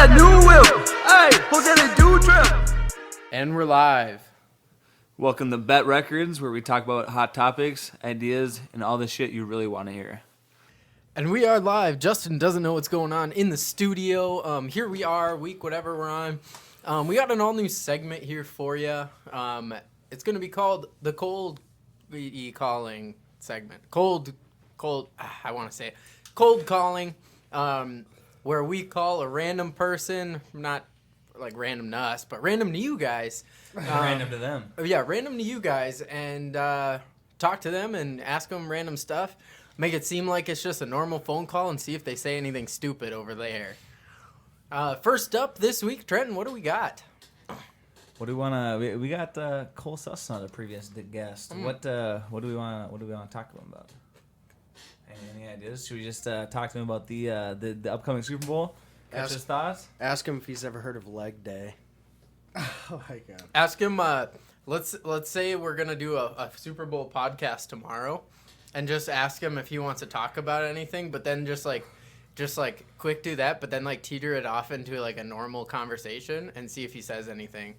that new whip. Hey, who's that do trip? And we're live. Welcome to Bet Records, where we talk about hot topics, ideas, and all the shit you really want to hear. And we are live. Justin doesn't know what's going on in the studio. Here we are, week whatever we're on. We got an all-new segment here for you. It's going to be called the Cold Calling segment. Cold, I want to say it. Cold Calling, where we call a random person, not like random to us, but random to you guys. Random to them. Yeah, random to you guys, and talk to them and ask them random stuff. Make it seem like it's just a normal phone call and see if they say anything stupid over there. First up this week, Trenton, what do we got? What do we want to? We got Cole Suss on the previous guest. What do we want to talk to him about? Any ideas? Should we just talk to him about the upcoming Super Bowl? Catch his thoughts. Ask him if he's ever heard of leg day. Oh my god. Ask him. Let's say we're gonna do a Super Bowl podcast tomorrow, and just ask him if he wants to talk about anything. But then just quick do that. But then like teeter it off into like a normal conversation and see if he says anything.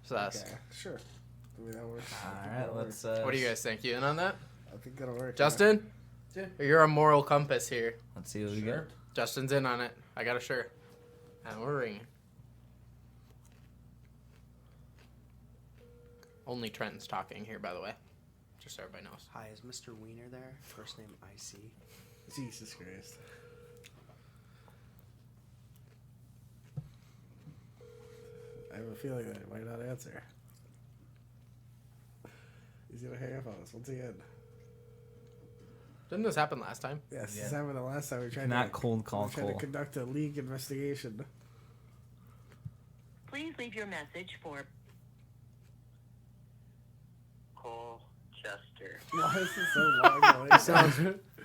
Sus. Okay, sure. I mean, that works. All right, let's. What do you guys think? You in on that? I think that'll work. Justin? Yeah. You're a moral compass here. Let's see what we got. Justin's in on it. I got a shirt. And we're ringing. Only Trenton's talking here, by the way. Just so everybody knows. Hi, is Mr. Wiener there? First name IC. Jesus Christ. I have a feeling that he might not answer. He's gonna hang up on us once again. Didn't this happen last time? Yes, this happened the last time we tried Not cold call trying to Cole. conduct a league investigation. Please leave your message for Cole Chester. Why is it so long?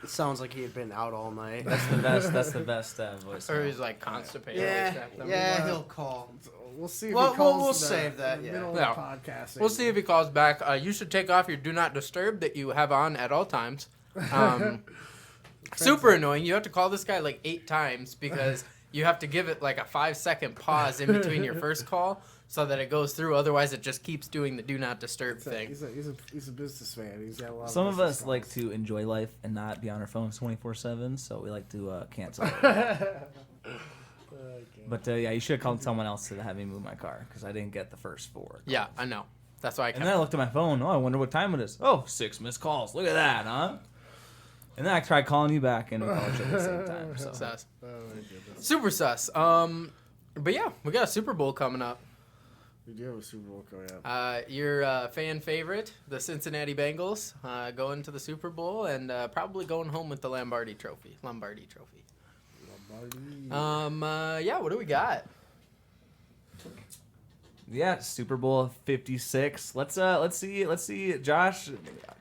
It sounds like he had been out all night. That's the best. That's the best voice. Or he's like constipated. Yeah, he'll call. We'll see if Well, he calls we'll in save that, in the yeah. middle Yeah. of the podcasting. We'll see if he calls back. You should take off your do not disturb that you have on at all times. Super annoying. You have to call this guy like 8 times because you have to give it like a 5-second pause in between your first call so that it goes through. Otherwise, it just keeps doing the do not disturb thing. He's a businessman. He's got a lot. Some of business us calls. like to enjoy life and not be on our phones 24/7, so we like to cancel. But yeah, you should have called someone else to have me move my car because I didn't get the first 4. Yeah, I know. That's why I And kept then I looked at my phone. Oh, I wonder what time it is. Oh, 6 missed calls. Look at that, huh? And then I tried calling you back and we called each other at the same time. So. sus. Oh my goodness. Super sus. But yeah, we got a Super Bowl coming up. We do have a Super Bowl coming up. Your fan favorite, the Cincinnati Bengals, going to the Super Bowl and probably going home with the Lombardi Trophy. Lombardi. Yeah, what do we got? Yeah, Super Bowl 56. Let's see. Josh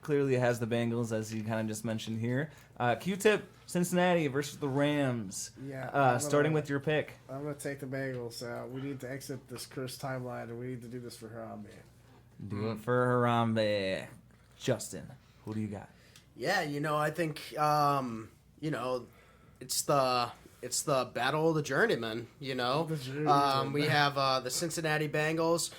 clearly has the Bengals, as he kind of just mentioned here. Q-Tip, Cincinnati versus the Rams. Yeah. Starting with your pick. I'm gonna take the Bengals. We need to exit this cursed timeline, and we need to do this for Harambe. Do it for Harambe. Justin, who do you got? Yeah, I think, it's the battle of the journeyman, The journeyman. We have the Cincinnati Bengals,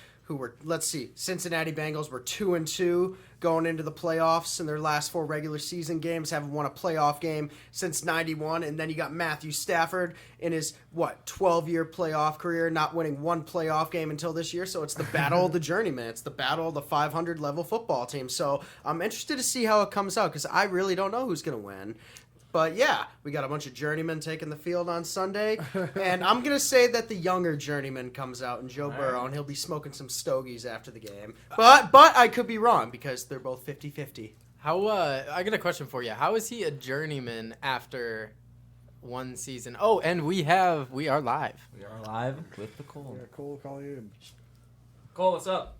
Cincinnati Bengals were 2-2 going into the playoffs in their last 4 regular season games, haven't won a playoff game since '91, and then you got Matthew Stafford in his 12-year playoff career, not winning 1 playoff game until this year. So it's the battle of the journeyman. It's the battle of the 500 level football team. So I'm interested to see how it comes out because I really don't know who's going to win. But yeah, we got a bunch of journeymen taking the field on Sunday, and I'm going to say that the younger journeyman comes out, and Joe Burrow, and he'll be smoking some stogies after the game. But I could be wrong because they're both 50-50. How I got a question for you. How is he a journeyman after 1 season? Oh, and we are live. We are live with the Cole. Yeah, Cole, call you in. Cole, what's up?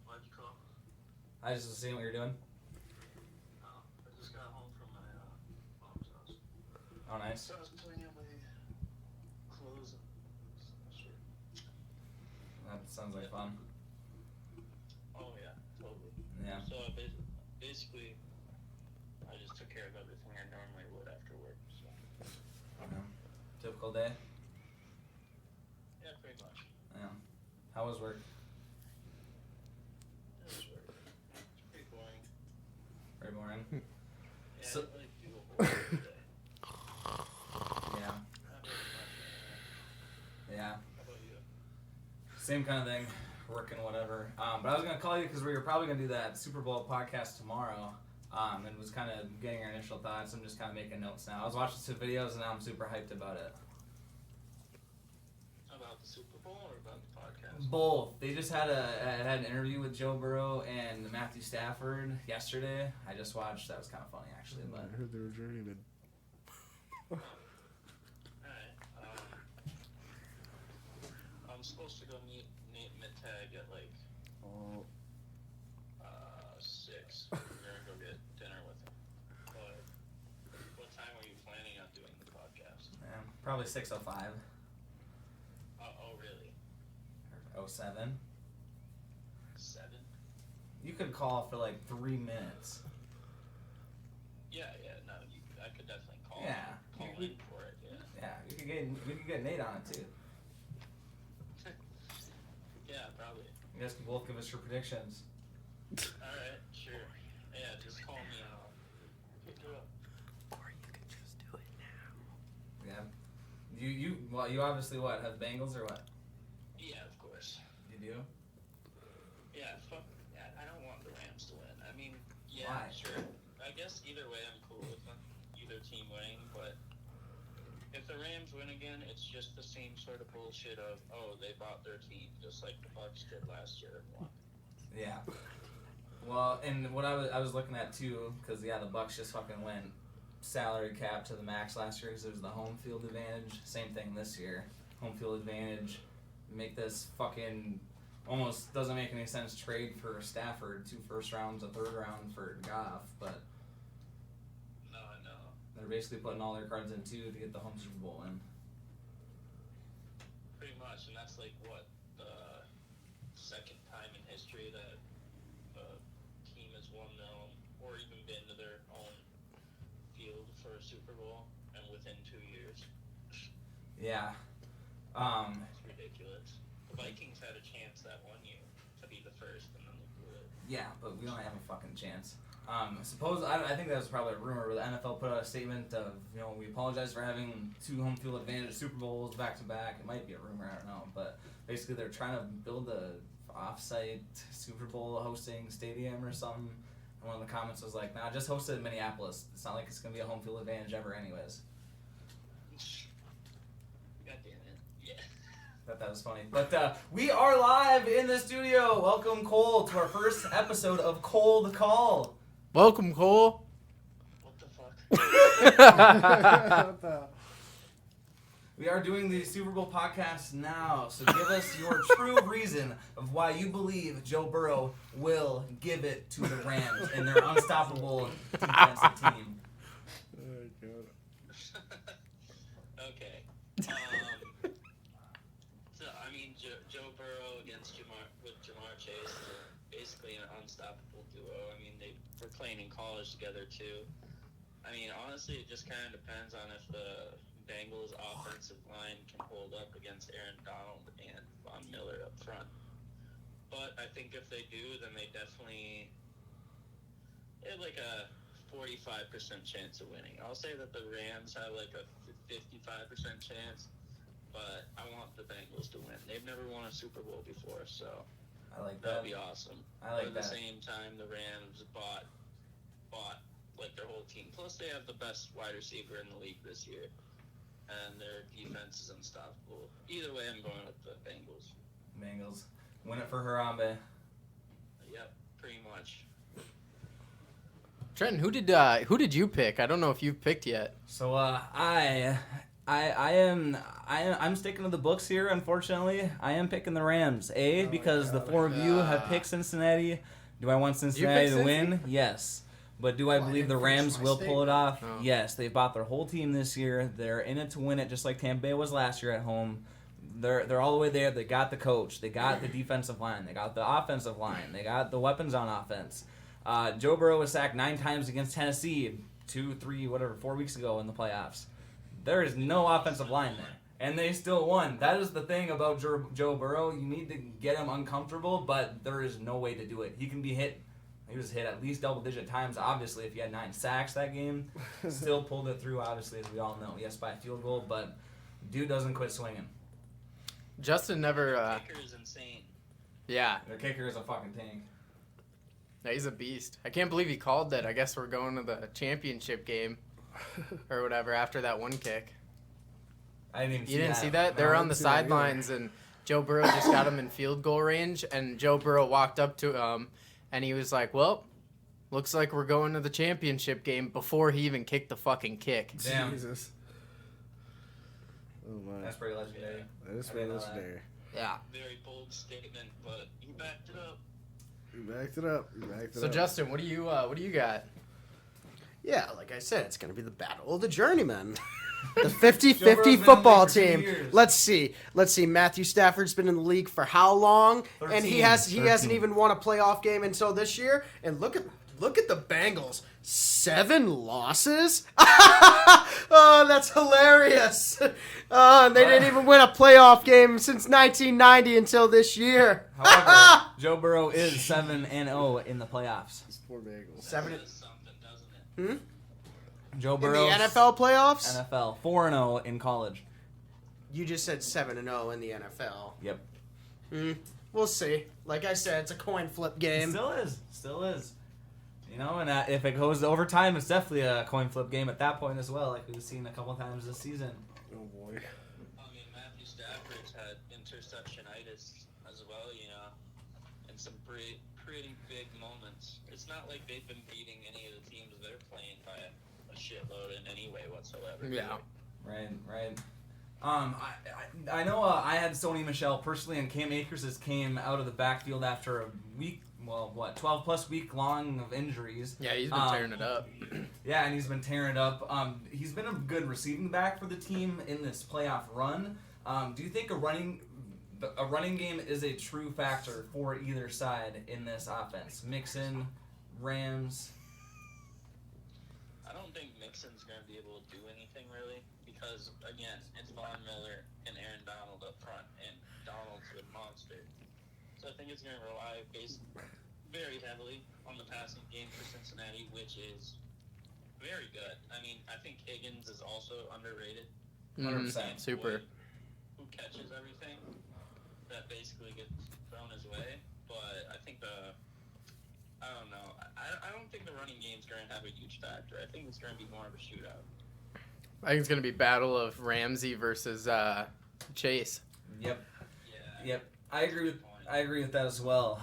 Why'd you call? I just was seeing what you're doing. I just got home from my mom's house. Oh, nice. So I was putting in my clothes and shirt. That sounds like fun. Oh yeah, totally. Yeah. So basically, I just took care of everything I normally would after work. So. Typical day. pretty much. Yeah. How was work? It was work. It's pretty boring. Very boring. Yeah, So- I didn't really do a whole lot today. Yeah. Not really much. Yeah. How about you? Same kind of thing. Working, whatever. But I was gonna call you because we were probably gonna do that Super Bowl podcast tomorrow. And was kind of getting our initial thoughts. I'm just kind of making notes now. I was watching some videos and now I'm super hyped about it. About the Super Bowl or about the podcast? Both. They just had an interview with Joe Burrow and Matthew Stafford yesterday. I just watched. That was kind of funny actually. I But heard they were Journeyman. Alright. I'm supposed to go meet Nate Mittag at like Oh, 6. We're gonna go get dinner with him. But what time are you planning on doing the podcast? probably 6:05 Oh, really? or 07. 7? You could call for like 3 minutes. Yeah, no, I could definitely call Yeah. in for it, yeah. Yeah, we could get Nate on it too. Yeah, probably. You guys can both give us your predictions. Alright, sure. Yeah, just call me and I'll pick you up. Or you could just do it now. Yeah. You obviously what, have Bengals or what? Yeah, of course. You do? Yeah, I don't want the Rams to win. I mean, yeah, Why? sure. I guess either way I'm cool with them, either team winning, but if the Rams win again, it's just the same sort of bullshit of, oh, they bought their team, just like the Bucks did last year and won. Yeah. Well, and what I was looking at too, because yeah, the Bucks just fucking went salary cap to the max last year because it was the home field advantage. Same thing this year, home field advantage. Make this fucking almost doesn't make any sense trade for Stafford, 2 first rounds, a 3rd round for Goff, but No, I know. they're basically putting all their cards in too to get the home Super Bowl win. Pretty much, and that's like what, the second time in history that a team has won their own, or even been to their own field for a Super Bowl, and within 2 years. Yeah. That's ridiculous. The Vikings had a chance that 1 year to be the first, and then they blew it. Yeah, but we don't have a fucking chance. I think that was probably a rumor, but the NFL put out a statement of, we apologize for having 2 home field advantage Super Bowls back to back. It might be a rumor, I don't know, but basically they're trying to build a off-site Super Bowl hosting stadium or something. And one of the comments was like, "Nah, just host it in Minneapolis. It's not like it's gonna be a home field advantage ever, anyways." God damn it. Yeah. Thought that was funny. But we are live in the studio. Welcome, Cole, to our first episode of Cold Call. Welcome, Cole. What the fuck? what the? We are doing the Super Bowl podcast now, so give us your true reason of why you believe Joe Burrow will give it to the Rams and their unstoppable defensive team. Oh, God. Okay. So, I mean, Joe Burrow against Jamar Chase, basically an unstoppable duo. I mean, they were playing in college together, too. I mean, honestly, it just kind of depends on if the Bengals offensive line can hold up against Aaron Donald and Von Miller up front. But I think if they do, then they definitely have like a 45% chance of winning. I'll say that the Rams have like a 55% chance, but I want the Bengals to win. They've never won a Super Bowl before, so I like that. that'd be awesome. I like but at that. the same time, the Rams bought like their whole team. Plus, they have the best wide receiver in the league this year, and their defense is unstoppable. Either way, I'm going with the Bengals. Bengals. Win it for Harambe. Yep, pretty much. Trenton, who did you pick? I don't know if you've picked yet. So I'm sticking to the books here. Unfortunately, I am picking the Rams. Because the 4 of you have picked Cincinnati. Do I want Cincinnati to win? Yes. But do I Well, I believe the didn't finish Rams my will pull it off? Oh. Yes. They bought their whole team this year. They're in it to win it, just like Tampa Bay was last year at home. They're all the way there. They got the coach. They got the defensive line. They got the offensive line. They got the weapons on offense. Joe Burrow was sacked 9 times against Tennessee 4 weeks ago in the playoffs. There is no offensive line there. And they still won. That is the thing about Joe Burrow. You need to get him uncomfortable, but there is no way to do it. He can be hit. He was hit at least double-digit times, obviously, if he had 9 sacks that game. Still pulled it through, obviously, as we all know. Yes, by a field goal, but dude doesn't quit swinging. Justin never... The kicker is insane. Yeah. Their kicker is a fucking tank. Yeah, he's a beast. I can't believe he called that. I guess we're going to the championship game or whatever after that one kick. I didn't even see You didn't that. see that? They No, were I on the didn't see that either. sidelines, and Joe Burrow just got him in field goal range, and Joe Burrow walked up to him, and he was like, well, looks like we're going to the championship game before he even kicked the fucking kick. Damn. Jesus. Oh my. That's pretty legendary. That is I pretty didn't know that. legendary. Yeah. Very bold statement, but he backed it up. You backed it up. You backed it So up. Justin, what do you got? Yeah, like I said, it's going to be the battle of the Journeyman. The Joe Burrow's been 50-50 in the football league for 2 team. years. Let's see. Matthew Stafford's been in the league for how long? And he 13. hasn't even won a playoff game until this year. And look at the Bengals. 7 losses? Oh, that's hilarious. And they didn't even win a playoff game since 1990 until this year. However, Joe Burrow is 7-0 in the playoffs. These poor Bengals. 7 That is something, doesn't it? Joe in the Burrow NFL playoffs? NFL 4-0 in college. You just said 7-0 in the NFL. Yep. We'll see. Like I said, it's a coin flip game. Still is. You know, and if it goes to overtime, it's definitely a coin flip game at that point as well, like we've seen a couple times this season. Oh boy. I mean, Matthew Stafford's had interceptionitis as well, you know, and some pretty big moments. It's not like they've been beating any of the teams they're playing by a shitload in any way whatsoever. Yeah. Right. I know I had Sony Michel personally, and Cam Akers has came out of the backfield after a week, 12 plus week long of injuries. Yeah, he's been tearing it up. Yeah, and he's been tearing it up. He's been a good receiving back for the team in this playoff run. Do you think a running game is a true factor for either side in this offense? Mixon, Rams. I don't think Mixon's going to be able to do anything really because, again, it's Von Miller and Aaron Donald up front, and Donald's a monster. So I think it's going to rely very heavily on the passing game for Cincinnati, which is very good. I mean, I think Higgins is also underrated. 100%. Super. Who catches everything that basically gets thrown his way. But I think I don't know. I don't think the running game's going to have a huge factor. I think it's going to be more of a shootout. I think it's going to be battle of Ramsey versus Chase. Yep. Yeah. Yep. I agree with that as well.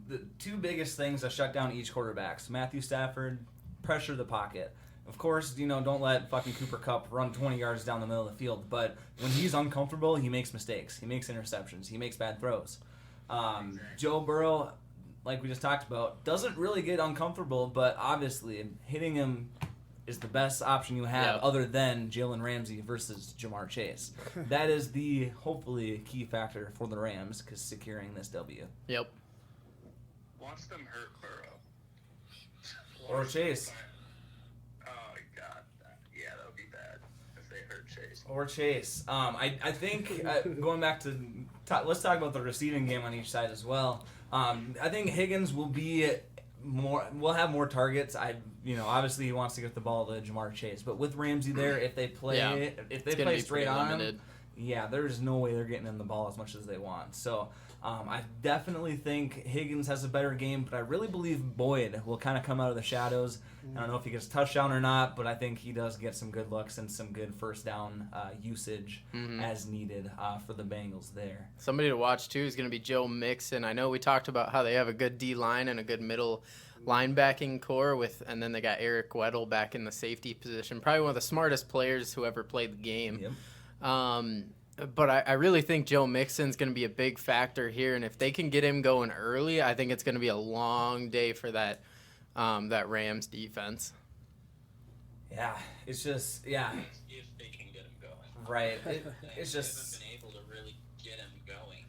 The two biggest things that shut down each quarterbacks: Matthew Stafford, pressure the pocket. Of course, don't let fucking Cooper Kupp run 20 yards down the middle of the field. But when he's uncomfortable, he makes mistakes. He makes interceptions. He makes bad throws. Joe Burrow, like we just talked about, doesn't really get uncomfortable, but obviously hitting him is the best option you have other than Jalen Ramsey versus Jamar Chase. That is the, hopefully, key factor for the Rams because securing this W. Yep. Watch them hurt Burrow. Or Chase. Oh, God. Yeah, that would be bad if they hurt Chase. Or Chase. I think, going back to, let's talk about the receiving game on each side as well. I think Higgins will have more targets. Obviously he wants to get the ball to Jamar Chase, but with Ramsey there, if they play straight on, limited. There's no way they're getting him the ball as much as they want. So I definitely think Higgins has a better game, but I really believe Boyd will kind of come out of the shadows. I don't know if he gets a touchdown or not, but I think he does get some good looks and some good first down usage as needed for the Bengals there. Somebody to watch too is going to be Joe Mixon. I know we talked about how they have a good D line and a good middle linebacking core and then they got Eric Weddle back in the safety position. Probably one of the smartest players who ever played the game. Yep. But I really think Joe Mixon's going to be a big factor here, and if they can get him going early, I think it's going to be a long day for that Rams defense. Yeah, it's just If they can get him going. right. They It's just haven't been able to really get him going.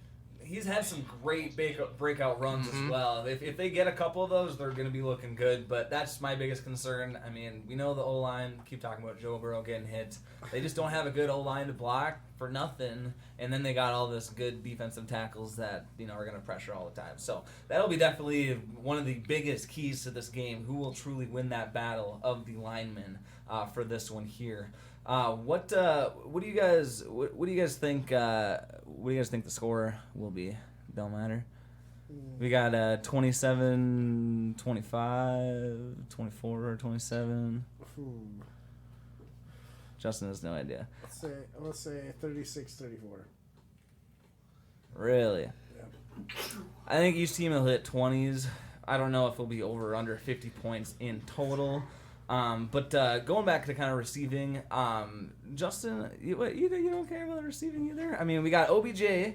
he's had some great breakout runs as well. If they get a couple of those, they're going to be looking good. But that's my biggest concern. I mean, we know the O-line. Keep talking about Joe Burrow getting hit. They just don't have a good O-line to block for nothing. And then they got all this good defensive tackles that are going to pressure all the time. So that'll be definitely one of the biggest keys to this game. Who will truly win that battle of the linemen for this one here? What do you guys think? What do you guys think the score will be? Don't matter. We got 27, 25, 24, 27. Justin has no idea. Let's say 36-34. Really? Yeah. I think each team will hit 20s. I don't know if it'll be over or under 50 points in total. But going back to kind of receiving, Justin, you don't care about receiving either? I mean, we got OBJ. He's going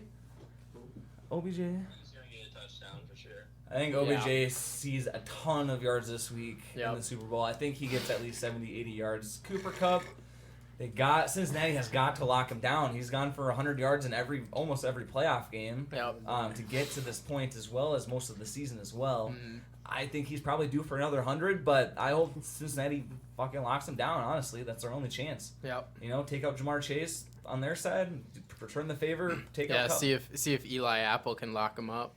to get a touchdown for sure. I think OBJ sees a ton of yards this week in the Super Bowl. I think he gets at least 70, 80 yards. Cooper Kupp, Cincinnati has got to lock him down. He's gone for 100 yards in almost every playoff game to get to this point, as well as most of the season as well. Mm-hmm. I think he's probably due for another 100, but I hope Cincinnati fucking locks him down, honestly. That's their only chance. Yep. Take out Jamar Chase on their side, return the favor, take out Kupp. see if Eli Apple can lock him up.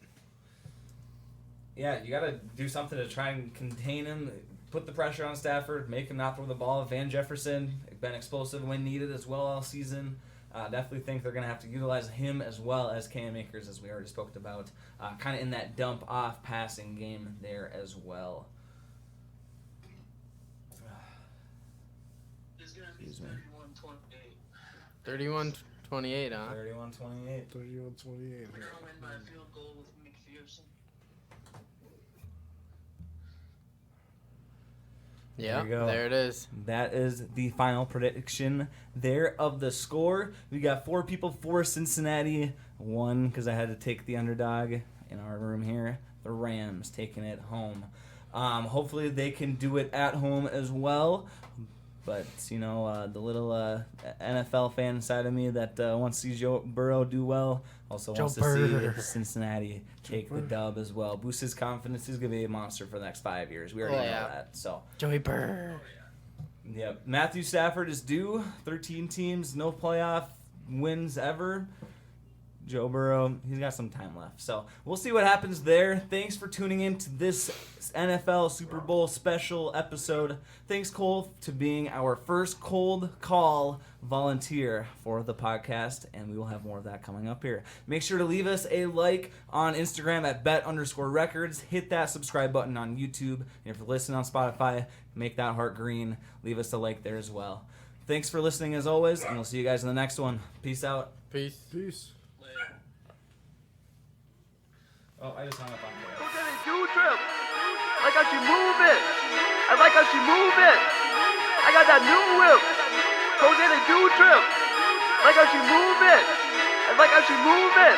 Yeah, you got to do something to try and contain him, put the pressure on Stafford, make him not throw the ball. Van Jefferson, been explosive when needed as well all season. Definitely think they're going to have to utilize him as well as Cam Akers, as we already spoke about, kind of in that dump-off passing game there as well. It's going to be 31-28. 31-28, huh? 31-28. 31-28. We're going to win by a field goal with McPherson. Yeah, there it is. That is the final prediction there of the score. We got 4 people for Cincinnati. 1, because I had to take the underdog in our room here. The Rams taking it home. Hopefully they can do it at home as well. But, the little NFL fan side of me that wants to see Joe Burrow do well also wants to see Cincinnati take the dub as well. Boost his confidence. He's going to be a monster for the next 5 years. We already know that. So Joey Burr. Yep. Matthew Stafford is due. 13 teams, no playoff wins ever. Joe Burrow, he's got some time left. So we'll see what happens there. Thanks for tuning in to this NFL Super Bowl special episode. Thanks, Cole, to being our first cold call volunteer for the podcast, and we will have more of that coming up here. Make sure to leave us a like on Instagram at bet_records. Hit that subscribe button on YouTube. And if you're listening on Spotify, make that heart green. Leave us a like there as well. Thanks for listening as always, and we'll see you guys in the next one. Peace out. Peace. Oh, I just hung up on you. Look at it, do trip. Like how she move it. I like how she move it. I got that new whip. Go get it, do trip. Like how she move it. I like how she move it.